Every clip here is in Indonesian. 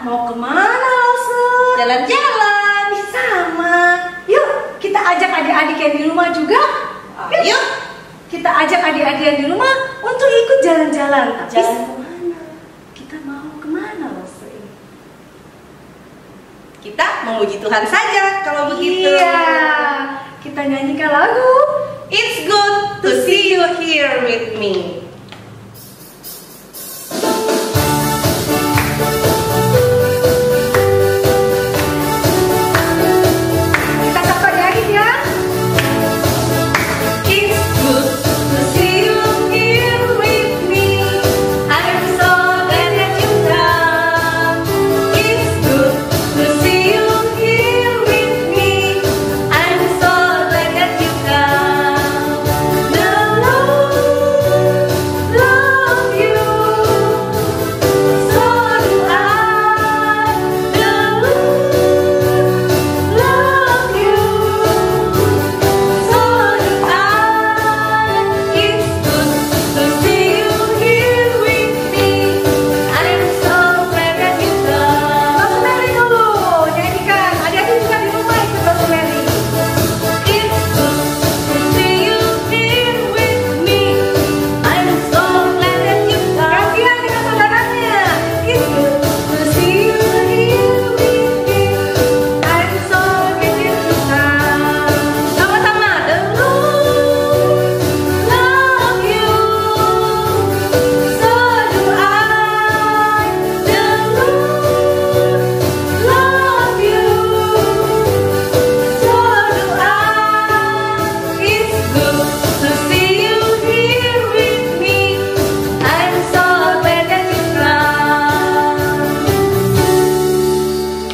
Mau kemana, Lause? Jalan-jalan. Sama. Yuk, kita ajak adik-adik yang di rumah juga. Ayo. Kita ajak adik-adik yang di rumah untuk ikut jalan-jalan. Tapi Jalan kemana? Kita mau kemana, Lause? Kita memuji Tuhan saja kalau begitu. Iya. Kita nyanyikan lagu It's good to see you here with me. Kita sapa nyanyi ya. It's good to see you here with me. I'm so glad that you come. It's good to see you here with me. I'm so glad that you come. The Lord love you. So do I. The Lord love you. So do I. It's good to see you here with me. I'm so glad that you come. Rosemary dulu, nyanyikan. Adik-adik juga di rumah ikut Rosemary. It's good to see you here with me. I'm so glad that you come. Gantian dengan saudaranya. It's good to see you here with me. I'm so glad that you come. Sama-sama. The Lord love you. So do I. The Lord love you. So do I. It's good to see you here with me. I'm so glad that you come.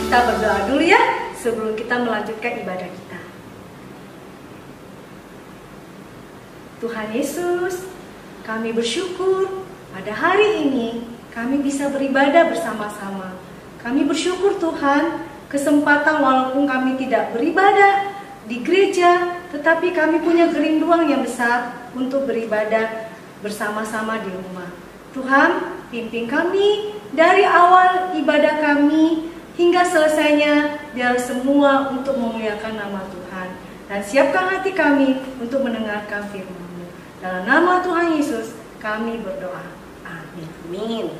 Kita berdoa dulu ya sebelum kita melanjutkan ibadah kita. Tuhan Yesus, kami bersyukur pada hari ini kami bisa beribadah bersama-sama. Kami bersyukur Tuhan, kesempatan walaupun kami tidak beribadah di gereja, tetapi kami punya kerinduan yang besar untuk beribadah bersama-sama di rumah. Tuhan, pimpin kami dari awal ibadah kami hingga selesainya, biar semua untuk memuliakan nama Tuhan. Dan siapkan hati kami untuk mendengarkan firman-Mu. Dalam nama Tuhan Yesus, kami berdoa. Amin. Amin.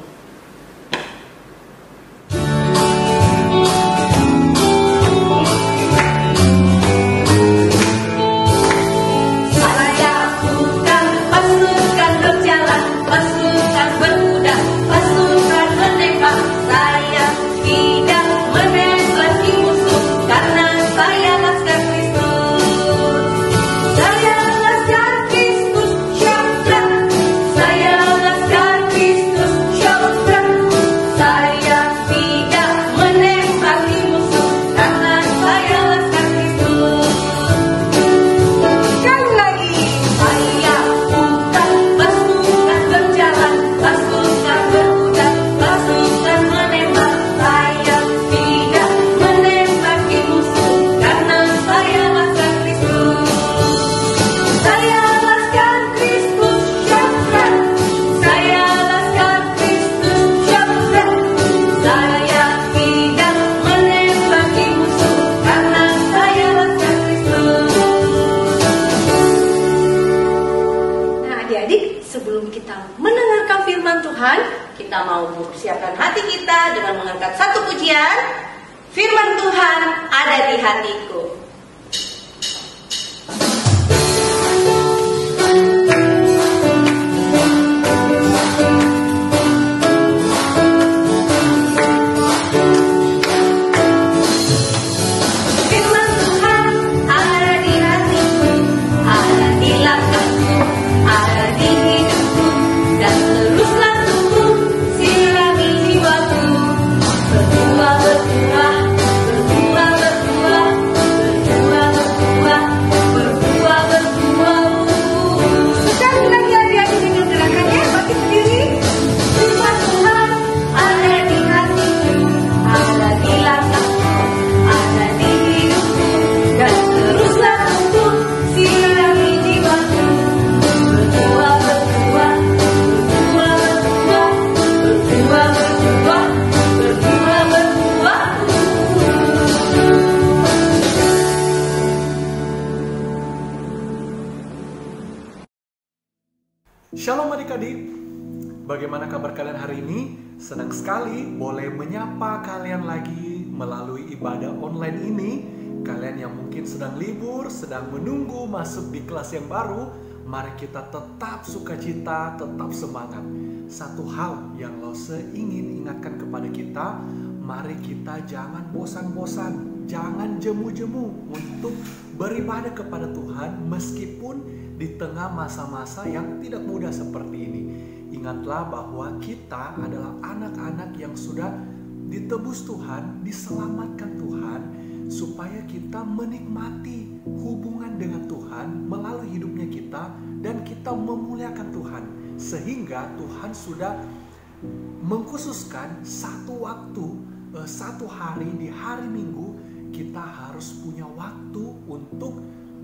Saya bukan pasukan berjalan, pasukan berkuda, pasukan menembak. Saya tidak menembaki musuh, karena saya laskar Kristus. Saya laskar Kristus, syabrak. Saya laskar Kristus, syabrak. Saya tidak menembaki musuh, karena saya laskar Kristus. Sekali lagi, saya bukan pasukan berjalan, pasukan berkuda, pasukan menembak. Saya tidak menembaki musuh, karena saya laskar Kristus. Saya laskar Kristus, syabrak. Saya laskar Kristus, syabrak. Saya tidak menembaki musuh, karena saya laskar Kristus. Nah adik-adik, sebelum kita mendengarkan firman Tuhan, Kita mau mempersiapkan hati kita dengan mengangkat satu pujian. Firman Tuhan ada di hatiku. Firman Tuhan ada di hatiku, ada di langkahku, ada di hidupku, dan teruslah tumbuh sirami jiwaku. Berbuah, berbuah, berbuah, berbuah, Shalom adik-adik, bagaimana kabar kalian hari ini? Senang sekali boleh menyapa kalian lagi melalui ibadah online ini. Kalian yang mungkin sedang libur, sedang menunggu masuk di kelas yang baru, mari kita tetap sukacita, tetap semangat. Satu hal yang Lose ingin ingatkan kepada kita, mari kita jangan bosan-bosan, jangan jemu-jemu untuk beribadah kepada Tuhan meskipun di tengah masa-masa yang tidak mudah seperti ini. Ingatlah bahwa kita adalah anak-anak yang sudah ditebus Tuhan, diselamatkan Tuhan, supaya kita menikmati hubungan dengan Tuhan melalui hidupnya kita, dan kita memuliakan Tuhan. Sehingga Tuhan sudah mengkhususkan satu waktu, satu hari di hari Minggu, kita harus punya waktu untuk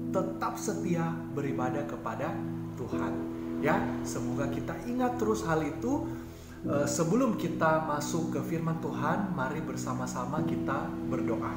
tetap setia beribadah kepada Tuhan. Ya, semoga kita ingat terus hal itu. Sebelum kita masuk ke firman Tuhan, mari bersama-sama kita berdoa.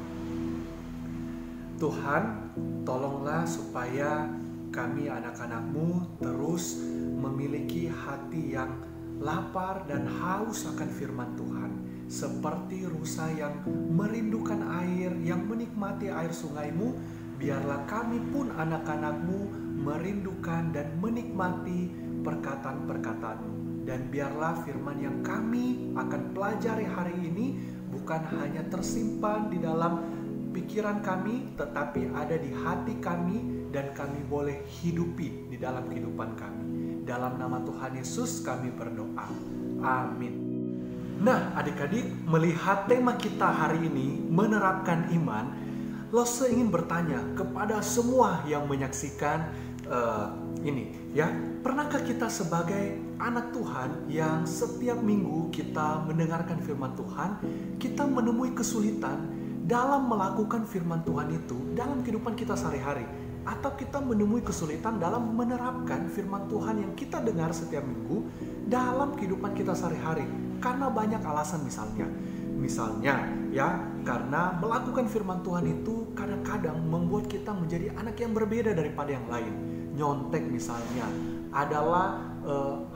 Tuhan, tolonglah supaya kami anak-anak-Mu terus memiliki hati yang lapar dan haus akan firman Tuhan. Seperti rusa yang merindukan air, yang menikmati air sungai-Mu, biarlah kami pun anak-anak-Mu merindukan dan menikmati perkataan-perkataan-Mu. Dan biarlah firman yang kami akan pelajari hari ini bukan hanya tersimpan di dalam pikiran kami, tetapi ada di hati kami dan kami boleh hidupi di dalam kehidupan kami. Dalam nama Tuhan Yesus kami berdoa. Amin. Nah, adik-adik, melihat tema kita hari ini, menerapkan iman, Lose ingin bertanya kepada semua yang menyaksikan ini, ya, pernahkah kita sebagai anak Tuhan yang setiap minggu kita mendengarkan firman Tuhan, kita menemui kesulitan dalam melakukan firman Tuhan itu dalam kehidupan kita sehari-hari, atau kita menemui kesulitan dalam menerapkan firman Tuhan yang kita dengar setiap minggu dalam kehidupan kita sehari-hari karena banyak alasan misalnya ya, karena melakukan firman Tuhan itu kadang-kadang membuat kita menjadi anak yang berbeda daripada yang lain. Nyontek misalnya adalah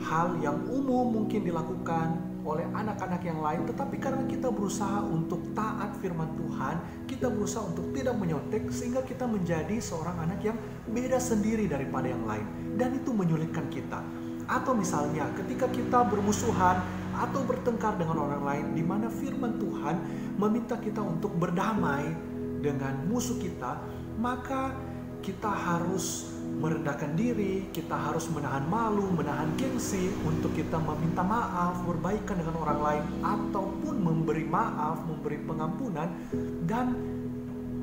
hal yang umum mungkin dilakukan oleh anak-anak yang lain, tetapi karena kita berusaha untuk taat firman Tuhan, kita berusaha untuk tidak menyontek, sehingga kita menjadi seorang anak yang beda sendiri daripada yang lain, dan itu menyulitkan kita. Atau misalnya ketika kita bermusuhan atau bertengkar dengan orang lain, di mana firman Tuhan meminta kita untuk berdamai dengan musuh kita, maka kita harus merendahkan diri, kita harus menahan malu, menahan gengsi untuk kita meminta maaf, berbaikan dengan orang lain, ataupun memberi maaf, memberi pengampunan, dan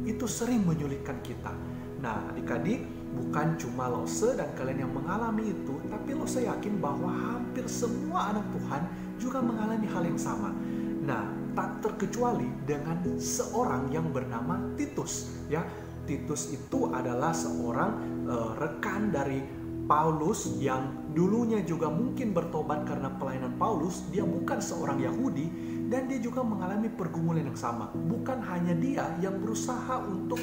itu sering menyulitkan kita. Nah, adik-adik, bukan cuma Lose dan kalian yang mengalami itu, tapi Lose yakin bahwa hampir semua anak Tuhan juga mengalami hal yang sama. Nah, tak terkecuali dengan seorang yang bernama Titus, ya. Titus itu adalah seorang rekan dari Paulus yang dulunya juga mungkin bertobat karena pelayanan Paulus. Dia bukan seorang Yahudi dan dia juga mengalami pergumulan yang sama. Bukan hanya dia yang berusaha untuk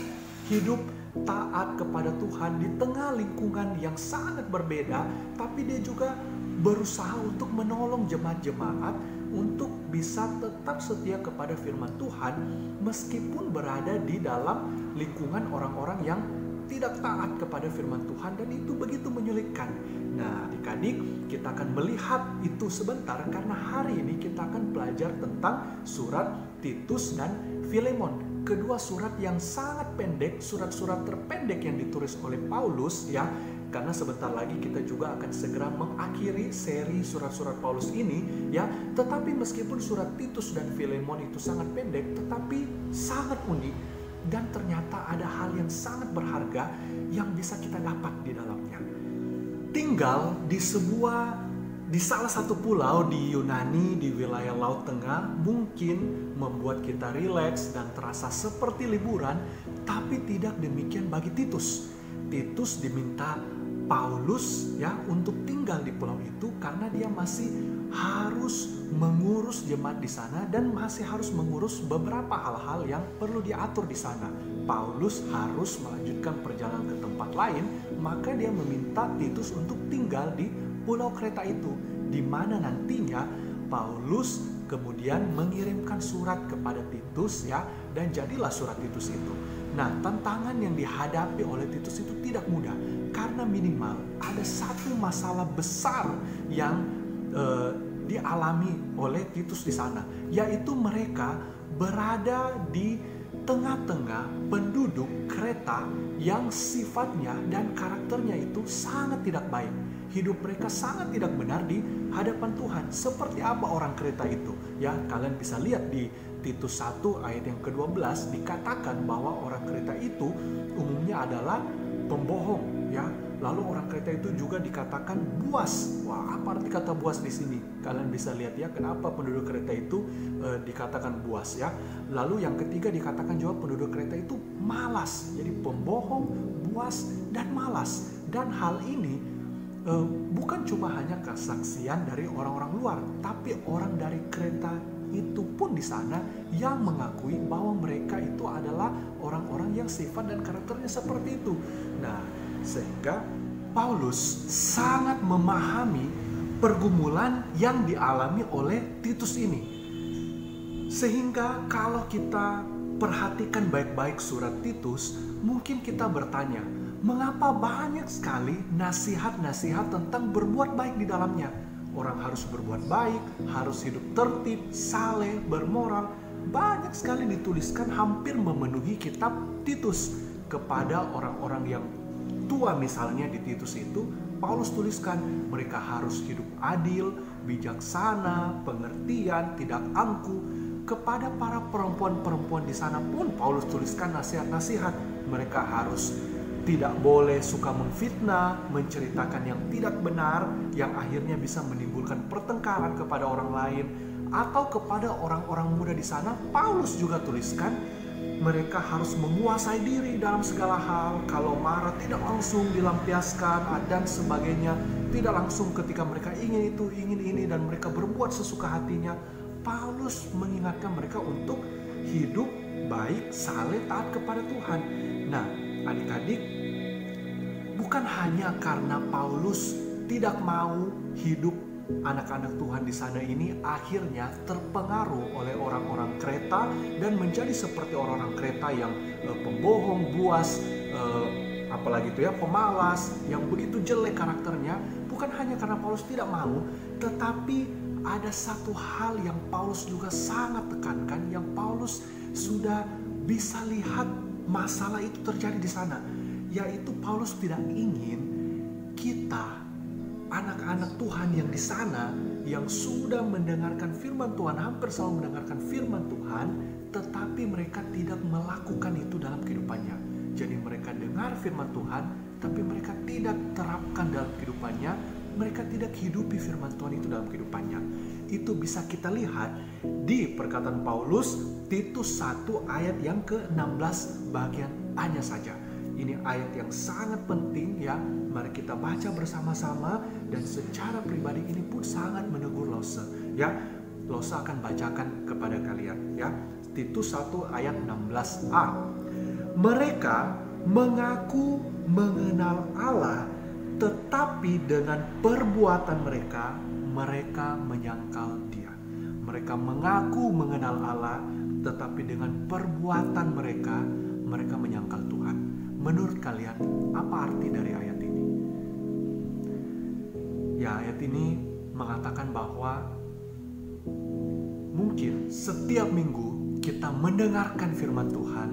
hidup taat kepada Tuhan di tengah lingkungan yang sangat berbeda, tapi dia juga berusaha untuk menolong jemaat-jemaat untuk bisa tetap setia kepada firman Tuhan meskipun berada di dalam lingkungan orang-orang yang tidak taat kepada firman Tuhan, dan itu begitu menyulitkan. Nah, adik-adik, kita akan melihat itu sebentar karena hari ini kita akan belajar tentang surat Titus dan Filemon. Kedua surat yang sangat pendek, surat-surat terpendek yang ditulis oleh Paulus, ya. Karena sebentar lagi kita juga akan segera mengakhiri seri surat-surat Paulus ini, ya. Tetapi meskipun surat Titus dan Filemon itu sangat pendek, tetapi sangat unik, dan ternyata ada hal yang sangat berharga yang bisa kita dapat di dalamnya. Tinggal di salah satu pulau di Yunani, di wilayah Laut Tengah, mungkin membuat kita rileks dan terasa seperti liburan, tapi tidak demikian bagi Titus. Titus diminta Paulus, ya, untuk tinggal di pulau itu karena dia masih harus mengurus jemaat di sana dan masih harus mengurus beberapa hal-hal yang perlu diatur di sana. Paulus harus melanjutkan perjalanan ke tempat lain, maka dia meminta Titus untuk tinggal di pulau Kreta itu, di mana nantinya Paulus kemudian mengirimkan surat kepada Titus ya, dan jadilah surat Titus itu. Nah, tantangan yang dihadapi oleh Titus itu tidak mudah, karena minimal ada satu masalah besar yang dialami oleh Titus di sana, yaitu mereka berada di tengah-tengah penduduk Kreta yang sifatnya dan karakternya itu sangat tidak baik. Hidup mereka sangat tidak benar di hadapan Tuhan. Seperti apa orang Kreta itu? Ya, kalian bisa lihat di Titus 1 ayat yang ke-12 dikatakan bahwa orang Kreta itu umumnya adalah pembohong, ya. Lalu orang Kreta itu juga dikatakan buas. Wah, apa arti kata buas di sini? Kalian bisa lihat ya, kenapa penduduk Kreta itu dikatakan buas ya. Lalu yang ketiga dikatakan juga penduduk Kreta itu malas. Jadi pembohong, buas, dan malas. Dan hal ini bukan cuma hanya kesaksian dari orang-orang luar, tapi orang dari Kreta itu pun di sana yang mengakui bahwa mereka itu adalah orang-orang yang sifat dan karakternya seperti itu. Nah, sehingga Paulus sangat memahami pergumulan yang dialami oleh Titus ini. Sehingga kalau kita perhatikan baik-baik surat Titus, mungkin kita bertanya, mengapa banyak sekali nasihat-nasihat tentang berbuat baik di dalamnya? Orang harus berbuat baik, harus hidup tertib, saleh, bermoral. Banyak sekali dituliskan, hampir memenuhi kitab Titus. Kepada orang-orang yang tua misalnya di Titus itu, Paulus tuliskan mereka harus hidup adil, bijaksana, pengertian, tidak angkuh. Kepada para perempuan-perempuan di sana pun Paulus tuliskan nasihat-nasihat. Mereka harus tidak boleh suka memfitnah, menceritakan yang tidak benar, yang akhirnya bisa menimbulkan pertengkaran kepada orang lain. Atau kepada orang-orang muda di sana, Paulus juga tuliskan, mereka harus menguasai diri dalam segala hal. Kalau marah tidak langsung dilampiaskan dan sebagainya. Tidak langsung ketika mereka ingin itu, ingin ini, dan mereka berbuat sesuka hatinya. Paulus mengingatkan mereka untuk hidup baik, saleh, taat kepada Tuhan. Nah, adik-adik, bukan hanya karena Paulus tidak mau hidup anak-anak Tuhan di sana ini akhirnya terpengaruh oleh orang-orang Kreta dan menjadi seperti orang-orang Kreta yang pembohong, buas, apalagi itu ya, pemalas, yang begitu jelek karakternya. Bukan hanya karena Paulus tidak mau, tetapi ada satu hal yang Paulus juga sangat tekankan, yang Paulus sudah bisa lihat masalah itu terjadi di sana, yaitu Paulus tidak ingin kita anak-anak Tuhan yang di sana, yang sudah mendengarkan firman Tuhan, hampir selalu mendengarkan firman Tuhan, tetapi mereka tidak melakukan itu dalam kehidupannya. Jadi mereka dengar firman Tuhan, tapi mereka tidak terapkan dalam kehidupannya. Mereka tidak hidupi firman Tuhan itu dalam kehidupannya. Itu bisa kita lihat di perkataan Paulus, Titus 1 ayat yang ke-16 bagian A-nya saja. Ini ayat yang sangat penting ya. Mari kita baca bersama-sama, dan secara pribadi ini pun sangat menegur Lose ya. Lose akan bacakan kepada kalian ya. Titus 1 ayat 16a. Mereka mengaku mengenal Allah, tetapi dengan perbuatan mereka, mereka menyangkal Dia. Mereka mengaku mengenal Allah, tetapi dengan perbuatan mereka, mereka menyangkal Tuhan. Menurut kalian, apa arti dari ayat ini? Ya, ayat ini mengatakan bahwa mungkin setiap minggu kita mendengarkan firman Tuhan,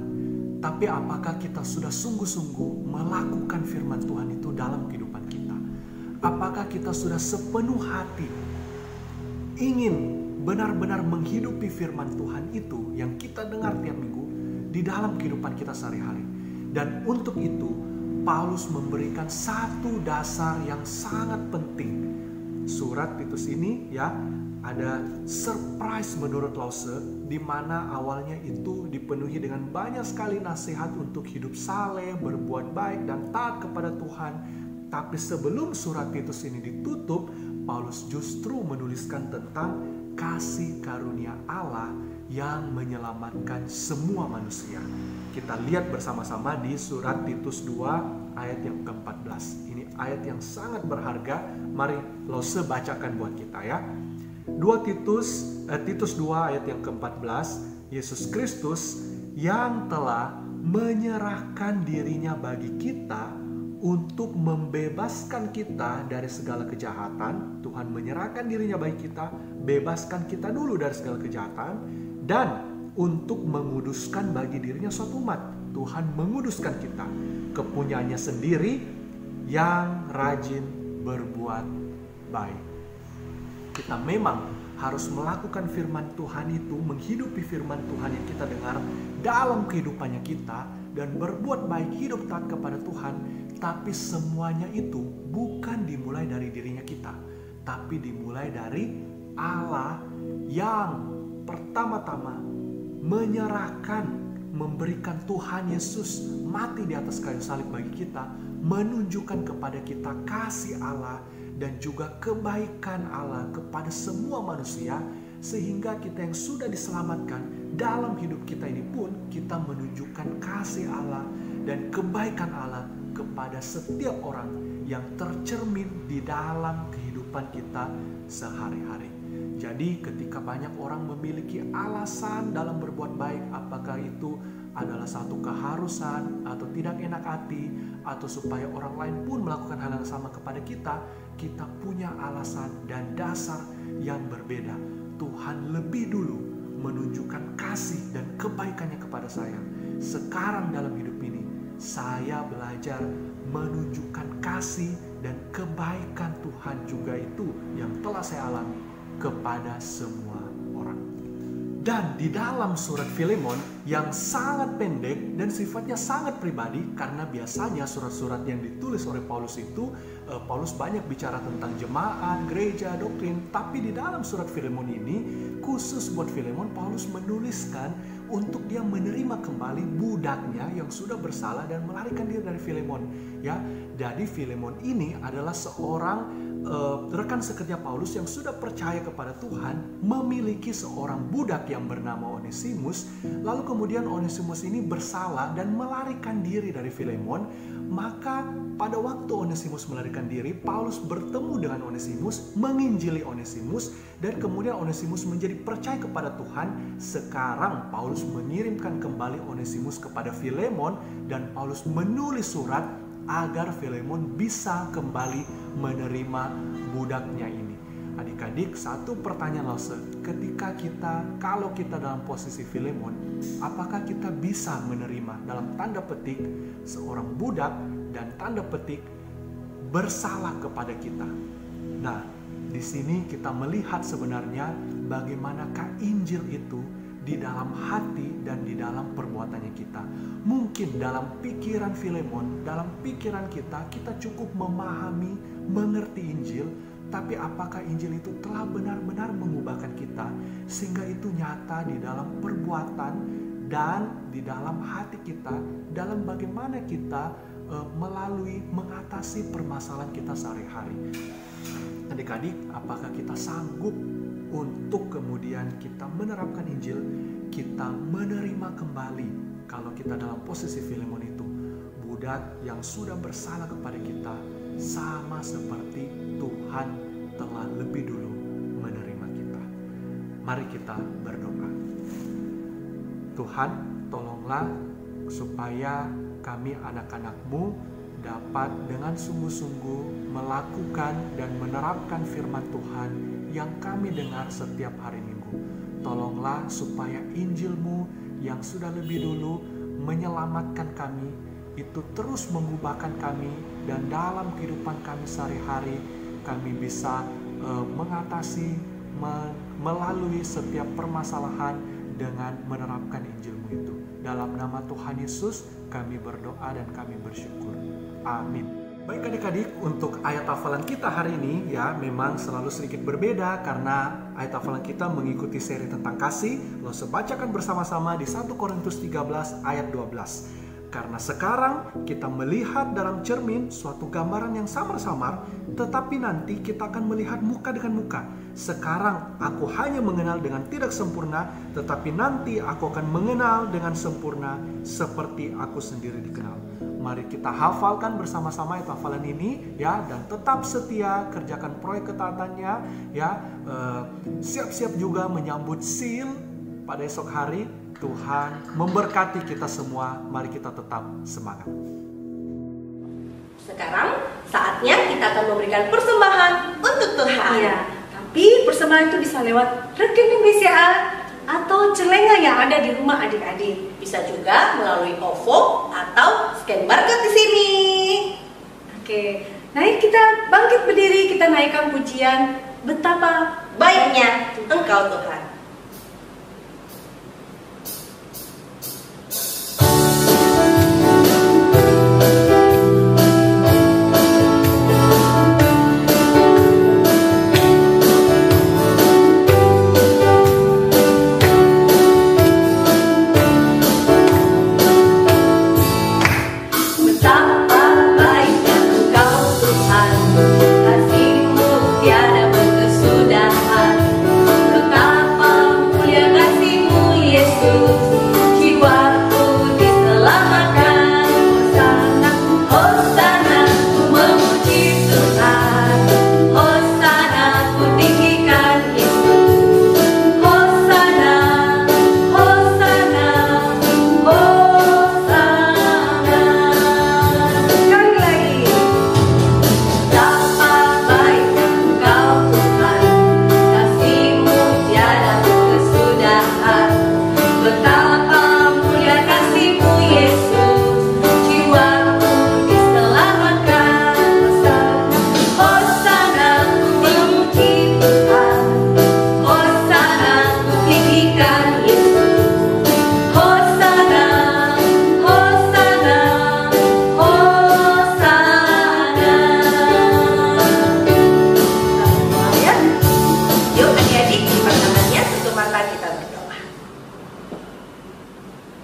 tapi apakah kita sudah sungguh-sungguh melakukan firman Tuhan itu dalam kehidupan kita? Apakah kita sudah sepenuh hati ingin benar-benar menghidupi firman Tuhan itu yang kita dengar tiap minggu di dalam kehidupan kita sehari-hari? Dan untuk itu, Paulus memberikan satu dasar yang sangat penting. Surat Titus ini ya, ada surprise menurut Lose, di mana awalnya itu dipenuhi dengan banyak sekali nasihat untuk hidup saleh, berbuat baik, dan taat kepada Tuhan. Tapi sebelum surat Titus ini ditutup, Paulus justru menuliskan tentang kasih karunia Allah yang menyelamatkan semua manusia. Kita lihat bersama-sama di surat Titus 2 ayat yang ke-14. Ini Ini ayat yang sangat berharga. Mari Lose bacakan buat kita ya. Titus 2 ayat yang ke-14. Yesus Kristus yang telah menyerahkan dirinya bagi kita untuk membebaskan kita dari segala kejahatan. Tuhan menyerahkan dirinya bagi kita, bebaskan kita dulu dari segala kejahatan, dan untuk menguduskan bagi dirinya suatu umat. Tuhan menguduskan kita, kepunyaannya sendiri yang rajin berbuat baik. Kita memang harus melakukan firman Tuhan itu, menghidupi firman Tuhan yang kita dengar dalam kehidupannya kita, dan berbuat baik, hidup taat kepada Tuhan. Tapi semuanya itu bukan dimulai dari dirinya kita, tapi dimulai dari Allah yang pertama-tama menyerahkan, memberikan Tuhan Yesus mati di atas kayu salib bagi kita, menunjukkan kepada kita kasih Allah dan juga kebaikan Allah kepada semua manusia, sehingga kita yang sudah diselamatkan dalam hidup kita ini pun kita menunjukkan kasih Allah dan kebaikan Allah kepada setiap orang yang tercermin di dalam kehidupan kita sehari-hari. Jadi ketika banyak orang memiliki alasan dalam berbuat baik, apakah itu adalah satu keharusan atau tidak enak hati, atau supaya orang lain pun melakukan hal yang sama kepada kita, kita punya alasan dan dasar yang berbeda. Tuhan lebih dulu menunjukkan kasih dan kebaikannya kepada saya. Sekarang dalam hidup ini, saya belajar menunjukkan kasih dan kebaikan Tuhan juga itu yang telah saya alami kepada semua orang. Dan di dalam surat Filemon yang sangat pendek dan sifatnya sangat pribadi, karena biasanya surat-surat yang ditulis oleh Paulus itu, Paulus banyak bicara tentang jemaat, gereja, doktrin. Tapi di dalam surat Filemon ini, khusus buat Filemon, Paulus menuliskan untuk dia menerima kembali budaknya yang sudah bersalah dan melarikan diri dari Filemon. Ya, jadi Filemon ini adalah seorang rekan sekerja Paulus yang sudah percaya kepada Tuhan, memiliki seorang budak yang bernama Onesimus. Lalu kemudian Onesimus ini bersalah dan melarikan diri dari Filemon. Maka pada waktu Onesimus melarikan diri, Paulus bertemu dengan Onesimus, menginjili Onesimus, dan kemudian Onesimus menjadi percaya kepada Tuhan. Sekarang Paulus mengirimkan kembali Onesimus kepada Filemon, dan Paulus menulis surat agar Filemon bisa kembali menerima budaknya ini. Adik-adik, satu pertanyaan Lause, kalau kita dalam posisi Filemon, apakah kita bisa menerima dalam tanda petik seorang budak dan tanda petik bersalah kepada kita? Nah, di sini kita melihat sebenarnya bagaimanakah Injil itu di dalam hati dan di dalam perbuatannya kita. Mungkin dalam pikiran Filemon, dalam pikiran kita cukup memahami, mengerti Injil, tapi apakah Injil itu telah benar-benar mengubahkan kita sehingga itu nyata di dalam perbuatan dan di dalam hati kita, dalam bagaimana kita mengatasi permasalahan kita sehari-hari. Adik-adik, apakah kita sanggup untuk kemudian kita menerapkan Injil, kita menerima kembali kalau kita dalam posisi Filemon itu, budak yang sudah bersalah kepada kita, sama seperti Tuhan telah lebih dulu menerima kita. Mari kita berdoa. Tuhan, tolonglah supaya kami anak-anak-Mu dapat dengan sungguh-sungguh melakukan dan menerapkan firman Tuhan yang kami dengar setiap hari Minggu. Tolonglah supaya Injil-Mu yang sudah lebih dulu menyelamatkan kami, itu terus mengubahkan kami, dan dalam kehidupan kami sehari-hari kami bisa mengatasi, melalui setiap permasalahan dengan menerapkan Injil-Mu itu. Dalam nama Tuhan Yesus kami berdoa dan kami bersyukur. Amin. Baik adik-adik, untuk ayat hafalan kita hari ini ya memang selalu sedikit berbeda karena ayat hafalan kita mengikuti seri tentang kasih. Lose bacakan bersama-sama di 1 Korintus 13 ayat 12. Karena sekarang kita melihat dalam cermin suatu gambaran yang samar-samar, tetapi nanti kita akan melihat muka dengan muka. Sekarang aku hanya mengenal dengan tidak sempurna, tetapi nanti aku akan mengenal dengan sempurna seperti aku sendiri dikenal. Mari kita hafalkan bersama-sama ayat hafalan ini ya, dan tetap setia kerjakan proyek ketaatannya ya. Siap-siap juga menyambut seal pada esok hari. Tuhan memberkati kita semua. Mari kita tetap semangat. Sekarang saatnya kita akan memberikan persembahan untuk Tuhan. Iya, tapi persembahan itu bisa lewat rekening BCA atau celengan yang ada di rumah adik-adik. Bisa juga melalui OVO atau scan barcode di sini. Oke, naik kita bangkit berdiri, kita naikkan pujian betapa Baiknya Engkau Tuhan.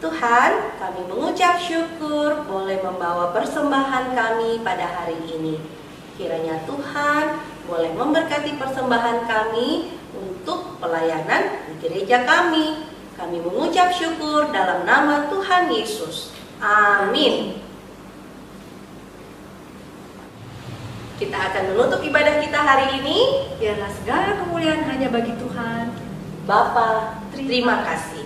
Tuhan, kami mengucap syukur boleh membawa persembahan kami pada hari ini. Kiranya Tuhan boleh memberkati persembahan kami untuk pelayanan di gereja kami. Kami mengucap syukur dalam nama Tuhan Yesus. Amin. Kita akan menutup ibadah kita hari ini. Biarlah segala kemuliaan hanya bagi Tuhan. Bapa, terima kasih.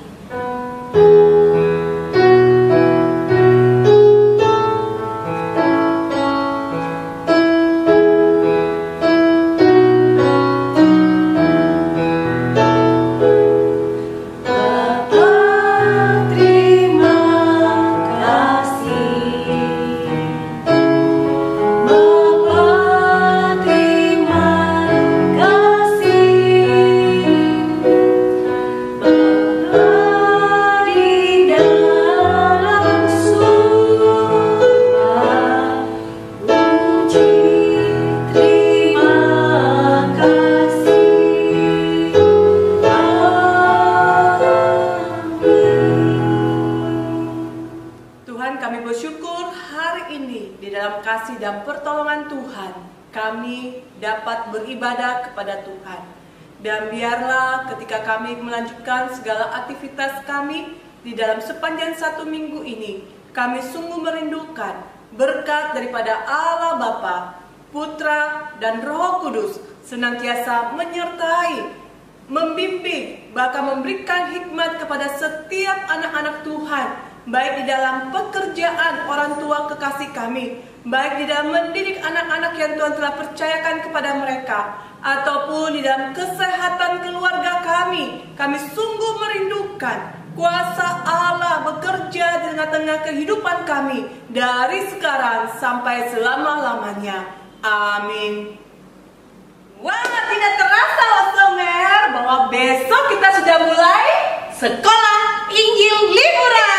Dan pertolongan Tuhan, kami dapat beribadah kepada Tuhan. Dan biarlah ketika kami melanjutkan segala aktivitas kami di dalam sepanjang satu minggu ini, kami sungguh merindukan berkat daripada Allah Bapa, Putra, dan Roh Kudus senantiasa menyertai, membimbing, bahkan memberikan hikmat kepada setiap anak-anak Tuhan, baik di dalam pekerjaan orang tua kekasih kami, baik di dalam mendidik anak-anak yang Tuhan telah percayakan kepada mereka, ataupun di dalam kesehatan keluarga kami. Kami sungguh merindukan kuasa Allah bekerja di tengah-tengah kehidupan kami dari sekarang sampai selama-lamanya. Amin. Wah, tidak terasa Songer bahwa besok kita sudah mulai Sekolah Injil Liburan.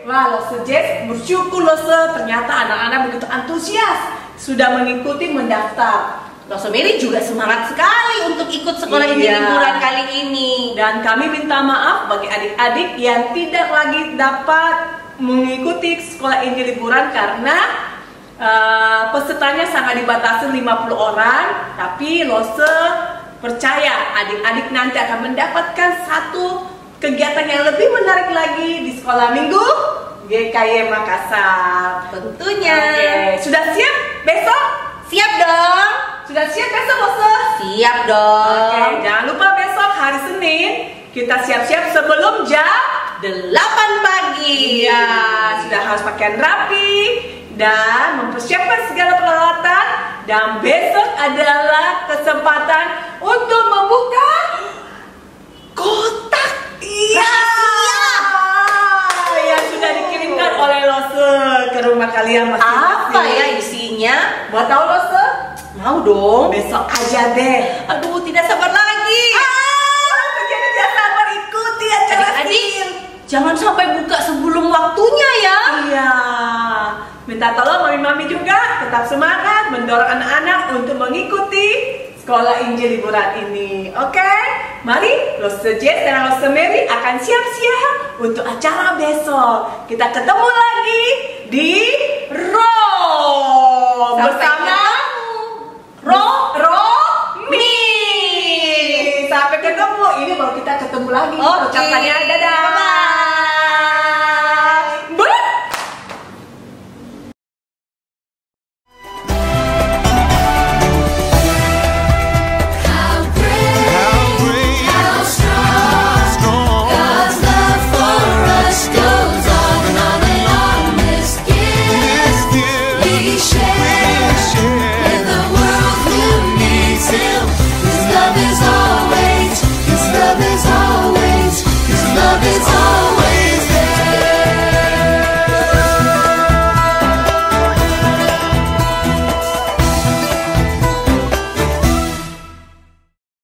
Wah, Lose Jess bersyukur Lose, ternyata anak-anak begitu antusias sudah mengikuti mendaftar. Loso Mary juga semangat sekali untuk ikut sekolah Injil Iya. liburan kali ini. Dan kami minta maaf bagi adik-adik yang tidak lagi dapat mengikuti sekolah Injil liburan karena pesertanya sangat dibatasi 50 orang. Tapi Lose percaya adik-adik nanti akan mendapatkan satu kegiatan yang lebih menarik lagi di sekolah minggu GKY Makassar. Tentunya. Oke, sudah siap besok? Siap dong. Sudah siap besok Lose? Siap dong. Oke, jangan lupa besok hari Senin kita siap-siap sebelum jam 8 pagi. Iya, sudah harus pakaian rapi dan mempersiapkan segala peralatan. Dan besok adalah kesempatan untuk membuka kotak. Iya, yang sudah dikirimkan oleh Lose ke rumah kalian masing-masing. Apa ya isinya? Mau tahu Lose? Mau dong. Besok aja deh. Aduh, tidak sabar lagi. Jadi tidak sabar ikuti acara Adik-adik, jangan sampai buka sebelum waktunya ya. Iya. Minta tolong mami-mami juga tetap semangat mendorong anak-anak untuk mengikuti sekolah Injil liburan ini. Oke? Mari Lose Jess dan Lose Mary akan siap-siap untuk acara besok. Kita ketemu lagi di Rome bersama Romi. Sampai ketemu. Ini baru kita ketemu lagi. Oke. Ucapannya ada